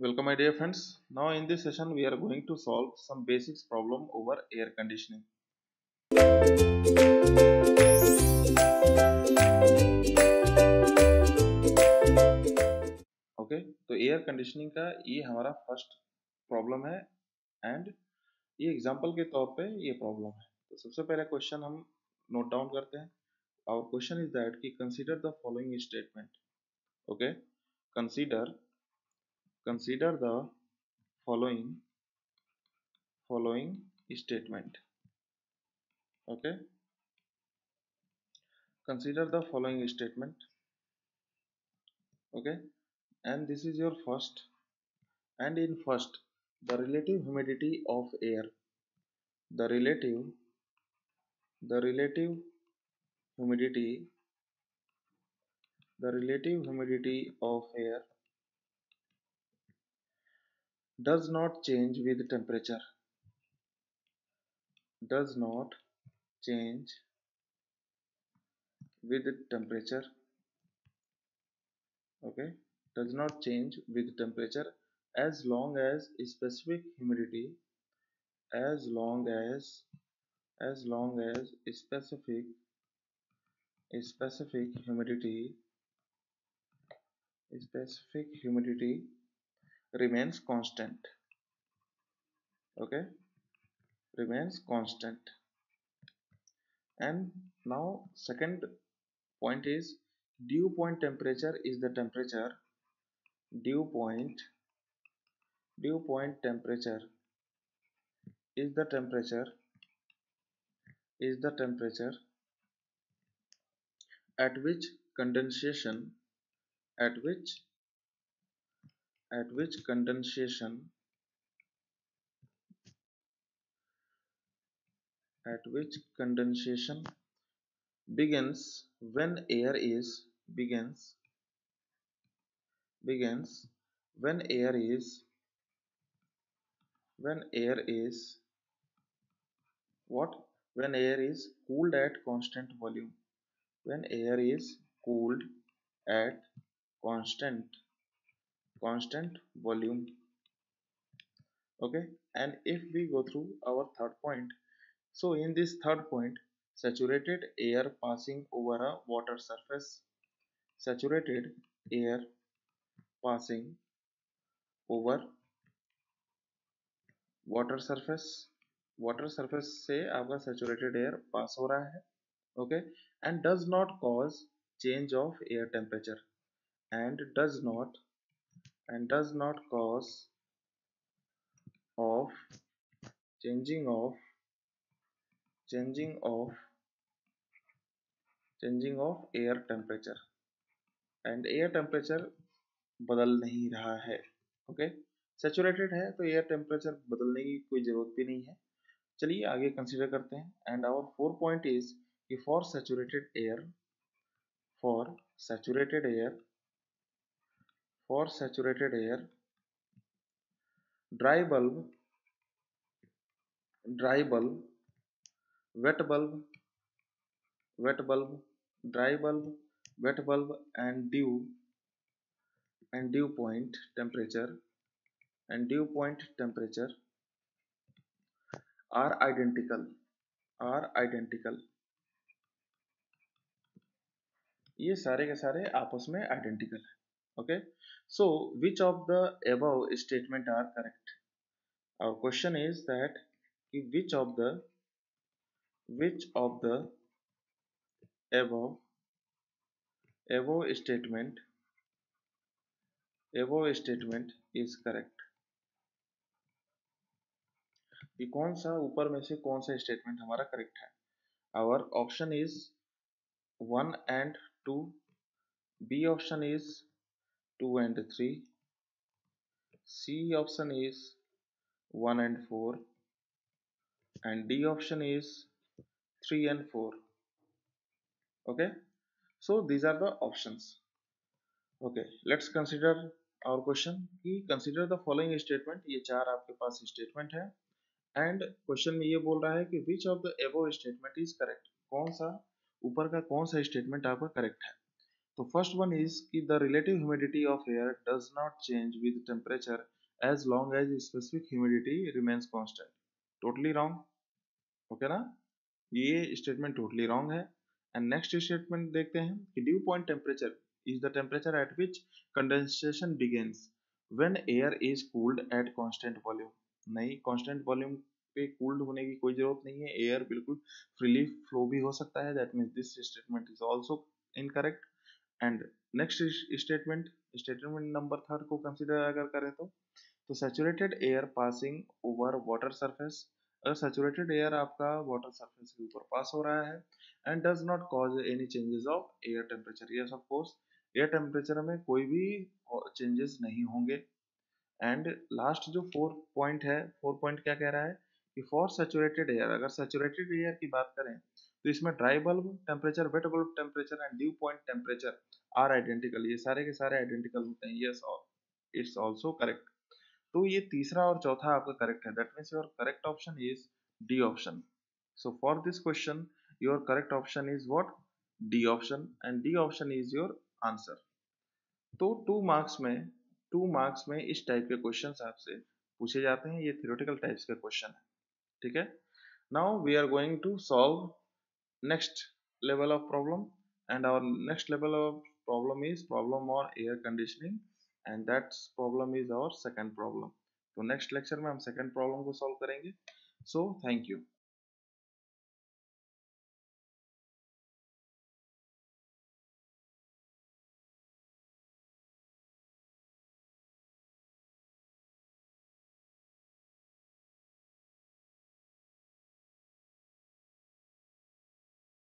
Welcome my dear friends. Now in this session we are going to solve some basics problem over air conditioning. Okay तो air conditioning का ये हमारा first problem है and ये example के तौर पे ये प्रॉब्लम है। तो सबसे पहले क्वेश्चन हम नोट डाउन करते हैं। आवर क्वेश्चन इज दैट कि consider the following statement. Okay consider consider the following following statement. Okay consider the following statement. Okay, and this is your first, and in first the relative humidity of air, the relative humidity the relative humidity of air does not change with temperature, does not change with temperature. Okay, does not change with temperature as long as specific humidity, as long as specific humidity remains constant. Okay, remains constant. And now second point is dew point temperature is the temperature, dew point dew point temperature is the temperature is the temperature at which condensation at which at which condensation at which condensation begins when air is begins when air is what when air is cooled at constant volume, when air is cooled at constant volume. Okay, and if we go through our third point, so in this third point, saturated air passing over a water surface, saturated air passing over water surface से आपका saturated air pass हो रहा है। Okay and does not cause change of air temperature and does not cause of changing of changing of air temperature and air temperature बदल नहीं रहा है। Okay saturated है तो एयर टेम्परेचर बदलने की कोई जरूरत भी नहीं है। चलिए आगे कंसीडर करते हैं एंड आवर 4 पॉइंट इज कि for saturated air for saturated air dry bulb wet bulb dry bulb wet bulb and dew point temperature are identical ये सारे के सारे आपस में आइडेंटिकल है। Okay so which of the above statement are correct. Our question is that कि which of the above statement is correct। कि कौन सा ऊपर में से कौन सा स्टेटमेंट हमारा करेक्ट है। Our option is 1 and 2, B option is 2 and 3, C option is 1 and 4 and D option is 3 and 4. Okay, so these are the options. Okay, let's consider our question कि consider the following statement। ये चार आपके पास statement है and question में ये बोल रहा है कि which of the above statement is correct, कौन सा ऊपर का कौन सा स्टेटमेंट आपका करेक्ट है। तो फर्स्ट वन इज कि the relative humidity of air does not change with temperature as long as specific humidity remains constant. Totally wrong. Okay ना, ये स्टेटमेंट टोटली रॉन्ग है। एंड नेक्स्ट स्टेटमेंट देखते हैं कि dew point temperature is the temperature at which condensation begins when air is cooled at constant volume. नहीं, constant volume पे cooled होने की कोई जरूरत नहीं है, एयर बिल्कुल फ्रीली फ्लो भी हो सकता है। That means this statement is also incorrect. And next statement, statement number third को कंसिडर अगर करें तो saturated air passing over water surface, अगर सैचुरेटेड एयर आपका वाटर सरफेस के ऊपर पास हो रहा है and does not cause any changes of air temperature, yes of course air temperature में कोई भी चेंजेस नहीं होंगे। एंड लास्ट जो फोर पॉइंट है, फोर पॉइंट क्या कह रहा है कि फॉर सैचुरेटेड एयर, अगर सैचुरेटेड एयर की बात करें तो इसमें dry bulb temperature, wet bulb temperature and dew point temperature are identical, ये सारे के सारे आइडेंटिकल होते हैं। Yes, it's also correct. तो ये तीसरा और चौथा आपका करेक्ट है। That means your correct option is D option. So for this question your correct option is what, D option, and D option is your answer. तो 2 मार्क्स में इस टाइप के क्वेश्चंस आपसे पूछे जाते हैं, ये थ्योरेटिकल टाइप्स के क्वेश्चन है। ठीक है, now we are going to solve next level of problem, and our next level of problem is problem और air conditioning, and that problem is our second problem. तो नेक्स्ट लेक्चर में हम second problem को solve करेंगे। So thank you.